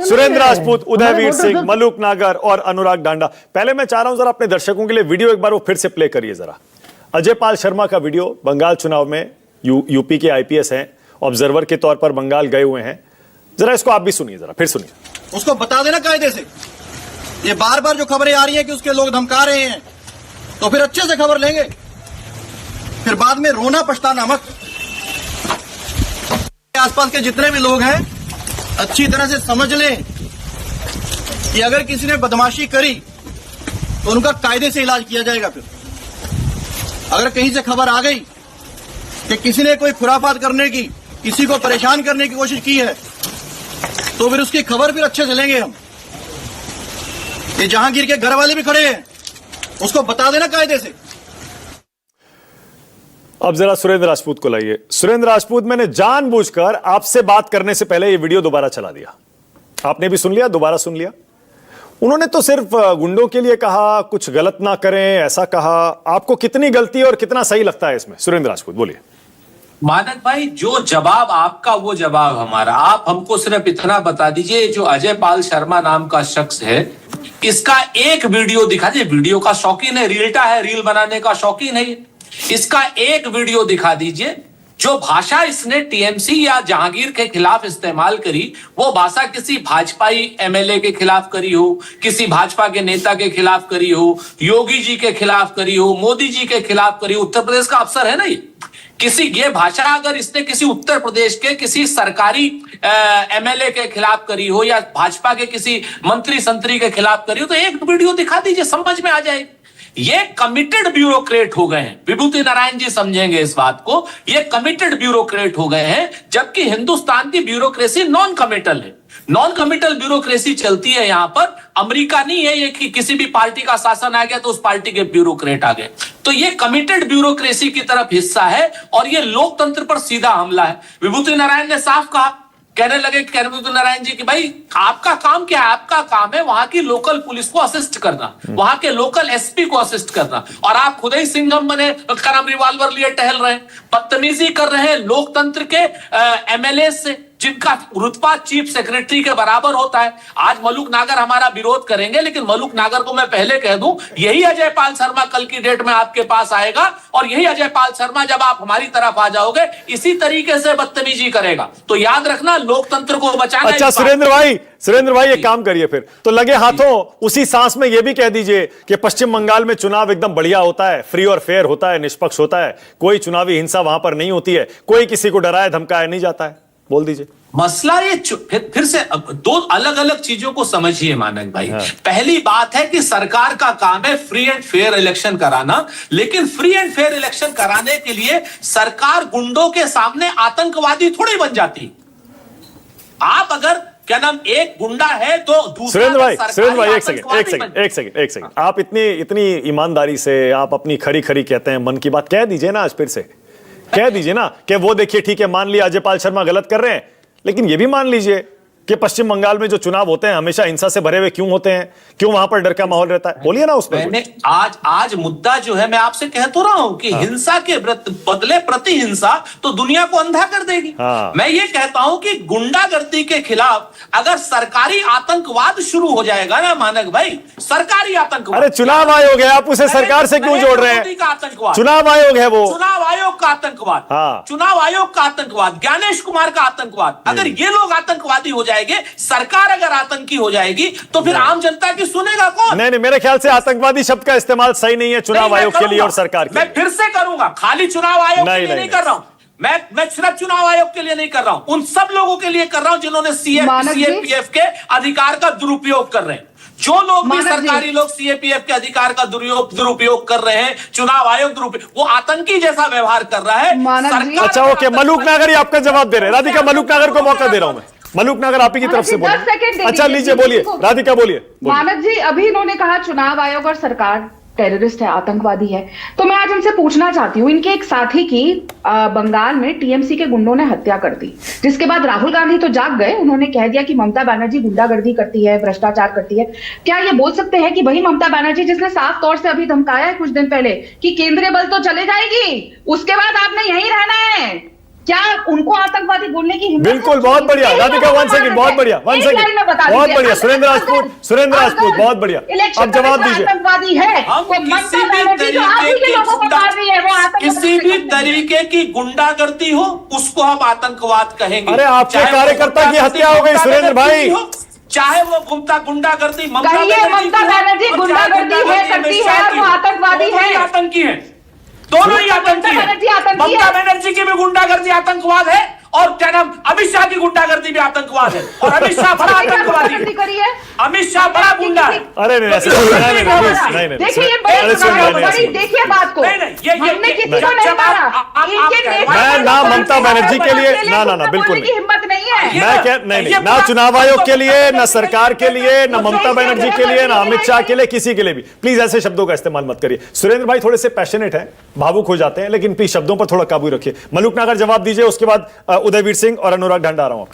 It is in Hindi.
सुरेंद्र राजपूत, उदयवीर सिंह, मलूक नागर और अनुराग डांडा। पहले मैं चाह रहा हूं जरा अपने दर्शकों के लिए वीडियो एक बार वो फिर से प्ले करिए जरा। अजय पाल शर्मा का वीडियो, बंगाल चुनाव में यूपी के आईपीएस हैं, ऑब्जर्वर के तौर पर बंगाल गए हुए हैं। जरा इसको आप भी सुनिए, जरा फिर सुनिए। उसको बता देना कायदे से। ये बार बार जो खबरें आ रही हैं कि उसके लोग धमका रहे हैं, तो फिर अच्छे से खबर लेंगे, फिर बाद में रोना पछताना मत। आसपास के जितने भी लोग हैं अच्छी तरह से समझ लें कि अगर किसी ने बदमाशी करी तो उनका कायदे से इलाज किया जाएगा। फिर अगर कहीं से खबर आ गई कि किसी ने कोई खुराफात करने की, किसी को परेशान करने की कोशिश की है, तो फिर उसकी खबर फिर अच्छे से लेंगे हम। ये जहांगीर के घर वाले भी खड़े हैं, उसको बता देना कायदे से। अब जरा सुरेंद्र राजपूत को लाइए। सुरेंद्र राजपूत, मैंने जानबूझकर आपसे बात करने से पहले ये वीडियो दोबारा चला दिया। आपने भी सुन लिया, दोबारा सुन लिया। उन्होंने तो सिर्फ गुंडों के लिए कहा, कुछ गलत ना करें ऐसा कहा। आपको कितनी गलती और कितना सही लगता है इसमें? सुरेंद्र राजपूत बोलिए। मानक भाई, जो जवाब आपका वो जवाब हमारा। आप हमको सिर्फ इतना बता दीजिए, जो अजय पाल शर्मा नाम का शख्स है, इसका एक वीडियो दिखा दीजिए। वीडियो का शौकीन है, रील्टा है, रील बनाने का शौकीन है। इसका एक वीडियो दिखा दीजिए जो भाषा इसने टीएमसी या जहांगीर के खिलाफ इस्तेमाल करी, वो भाषा किसी भाजपाई एमएलए के खिलाफ करी हो, किसी भाजपा के नेता के खिलाफ करी हो, योगी जी के खिलाफ करी हो, मोदी जी के खिलाफ करी हो। उत्तर प्रदेश का अफसर है ना ये भाषा अगर इसने किसी उत्तर प्रदेश के किसी सरकारी एमएलए के खिलाफ करी हो या भाजपा के किसी मंत्री संतरी के खिलाफ करी हो, तो एक वीडियो दिखा दीजिए, समझ में आ जाए। ये कमिटेड ब्यूरोक्रेट हो गए हैं। विभूति नारायण जी समझेंगे इस बात को। ये कमिटेड ब्यूरोक्रेट हो गए हैं, जबकि हिंदुस्तान की ब्यूरोक्रेसी नॉन कमिटल है। नॉन कमिटल ब्यूरोक्रेसी चलती है यहां पर। अमेरिका नहीं है ये कि किसी भी पार्टी का शासन आ गया तो उस पार्टी के ब्यूरोक्रेट आ गए। तो ये कमिटेड ब्यूरोक्रेसी की तरफ हिस्सा है और ये लोकतंत्र पर सीधा हमला है। विभूति नारायण ने साफ कहा, कहने लगे विभूति नारायण जी कि भाई आपका काम क्या है? आपका काम है वहां की लोकल पुलिस को असिस्ट करना, वहां के लोकल एसपी को असिस्ट करना, और आप खुद ही सिंघम बने, करम रिवॉल्वर लिए टहल रहे हैं, बदतमीजी कर रहे हैं लोकतंत्र के एमएलए से, जिनका रुतबा चीफ सेक्रेटरी के बराबर होता है। आज मलूक नागर हमारा विरोध करेंगे, लेकिन मलूक नागर को मैं पहले कह दूं, यही अजय पाल शर्मा कल की डेट में आपके पास आएगा और यही अजय पाल शर्मा जब आप हमारी तरफ आ जाओगे इसी तरीके से बदतमीजी करेगा। तो याद रखना, लोकतंत्र को बचाना। अच्छा सुरेंद्र भाई एक काम करिए, फिर तो लगे हाथों उसी सांस में यह भी कह दीजिए कि पश्चिम बंगाल में चुनाव एकदम बढ़िया होता है, फ्री और फेयर होता है, निष्पक्ष होता है, कोई चुनावी हिंसा वहां पर नहीं होती है, कोई किसी को डराया धमकाया नहीं जाता है। बोल दीजिए। मसला ये फिर से दो अलग अलग चीजों को समझिए मानक भाई। हाँ। पहली बात है कि सरकार का काम है फ्री एंड फेयर इलेक्शन कराना, लेकिन फ्री एंड फेयर इलेक्शन कराने के लिए सरकार गुंडों के सामने आतंकवादी थोड़ी बन जाती। आप अगर क्या नाम एक गुंडा है तो सुरेंद्र भाई एक सेकंड आप इतनी ईमानदारी से आप अपनी खरी खरी कहते हैं, मन की बात कह दीजिए ना, आज फिर से कह दीजिए ना कि वो देखिए ठीक है, मान लिया अजय पाल शर्मा गलत कर रहे हैं, लेकिन ये भी मान लीजिए कि पश्चिम बंगाल में जो चुनाव होते हैं हमेशा हिंसा से भरे हुए क्यों होते हैं, क्यों वहां पर डर का माहौल रहता है? बोलिए ना उस पर। आज मुद्दा जो है, मैं आपसे कह तो रहा हूं कि हिंसा के बदले प्रति हिंसा तो दुनिया को अंधा कर देगी। मैं ये कहता हूं कि गुंडागर्दी के खिलाफ अगर सरकारी आतंकवाद शुरू हो जाएगा ना मानक भाई, सरकारी आतंकवाद। अरे चुनाव आयोग है, आप उसे सरकार से क्यों जोड़ रहे हैं? चुनाव आयोग है वो, चुनाव आयोग का आतंकवाद, चुनाव आयोग का आतंकवाद, ज्ञानेश कुमार का आतंकवाद। अगर ये लोग आतंकवादी हो जाएंगे, सरकार अगर आतंकी हो जाएगी, तो फिर आम जनता की सुनेगा कौन? नहीं, मेरे ख्याल से आतंकवादी शब्द का इस्तेमाल सही नहीं है चुनाव आयोग के लिए और सरकार के लिए। मैं फिर से करूंगा, खाली चुनाव आयोग के लिए नहीं कर रहा हूं मैं सिर्फ चुनाव आयोग के लिए नहीं कर रहा हूं, उन सब लोगों के लिए कर रहा हूं जिन्होंने सीएपीएफ के अधिकार का दुरुपयोग कर रहे हैं। जो लोग भी सरकारी लोग सीएपीएफ के अधिकार का दुरुपयोग कर रहे हैं, चुनाव आयोग दुरुपयोग, वो आतंकी जैसा व्यवहार कर रहा है। अच्छा ओके, मलूक नागर ही आपका जवाब दे रहे हैं। राधिका, मलूक नागर को मौका दे रहा हूं मैं। मलूक नागर आप ही की तरफ से बोलिए। अच्छा लीजिए, बोलिए राधिका, बोलिए। मानक जी, अभी इन्होंने कहा चुनाव आयोग और सरकार टेररिस्ट है, आतंकवादी है, तो मैं आज इनसे पूछना चाहती हूँ, इनके एक साथी की बंगाल में टीएमसी के गुंडों ने हत्या कर दी, जिसके बाद राहुल गांधी तो जाग गए, उन्होंने कह दिया कि ममता बनर्जी गुंडागर्दी करती है, भ्रष्टाचार करती है। क्या ये बोल सकते हैं कि वही ममता बनर्जी जिसने साफ तौर से अभी धमकाया है कुछ दिन पहले कि केंद्रीय बल तो चले जाएगी, उसके बाद आपने यहीं रहना है, क्या उनको आतंकवादी बोलने की हिम्मत बिल्कुल, है? बहुत बढ़िया एक राधिका, वन सेकंड, बहुत बढ़िया, वन एक सेकंड, लाइन में बता बहुत दीजिए, बढ़िया, सुरेंद्र अगर- राजपूत, बहुत बढ़िया। इलेक्शन अब जवाब में दीजिए। आतंकवादी है हम तो किसी ममता भी बनर्जी जो आप ही के लोगों को मार रही है वो आतंकवादी किसी भी नहीं है। तरीके की गुंडागर्दी हो उसको हम आतंकवाद कहेंगे। अरे आपके चाहे वो कार्यकर्ता की गुंडागर्दी हत्या हो गई, ममता सुरेंद्र भाई। बनर्जी हो, चाहे वो गुंडागर्दी ममता कहिए बनर्जी ममता की हो, बनर्जी और चाहे गुंडागर्दी है, गुंडागर्दी करती अमित है, शाह की वो हो। आतंकवादी दोनों ही है। आतंकी हैं, दोनों ही आतंकी ममता बनर्जी हैं। आतंकी ममता है। बनर्जी की भी गुंडागर्दी आतंकवाद है और क्या नाम अमित शाह की गुंडागर्दी भी आतंकवाद है और अमित शाह बड़ा आतंकवादी गुंडागर्दी है। करी है अमित शाह बड़ा गुंडा है। अरे नहीं, ऐसे नहीं, देखिए ये अरे बड़ी सुन, नहीं, बड़ी देखिए बात को नहीं, नहीं, ये- हमने किसी जब- को नहीं जब मारा आप इनके कह- नेता मैं को ना बोलने ममता की बनर्जी के लिए हिम्मत ना बोलने बिल्कुल की हिम्मत नहीं है ये मैं बात- क्या नहीं ये ना बात- चुनाव आयोग के लिए तो- ना सरकार के लिए ना ममता तो- बनर्जी के लिए ना अमित शाह के लिए किसी के लिए भी प्लीज ऐसे शब्दों का इस्तेमाल मत करिए। सुरेंद्र भाई थोड़े से पैशनेट हैं, भावुक हो जाते हैं, लेकिन प्लीज शब्दों पर थोड़ा काबू रखिए। मलूक नागर जवाब दीजिए, उसके बाद उदयवीर सिंह और अनुराग ढांडा आ रहा हूं आपके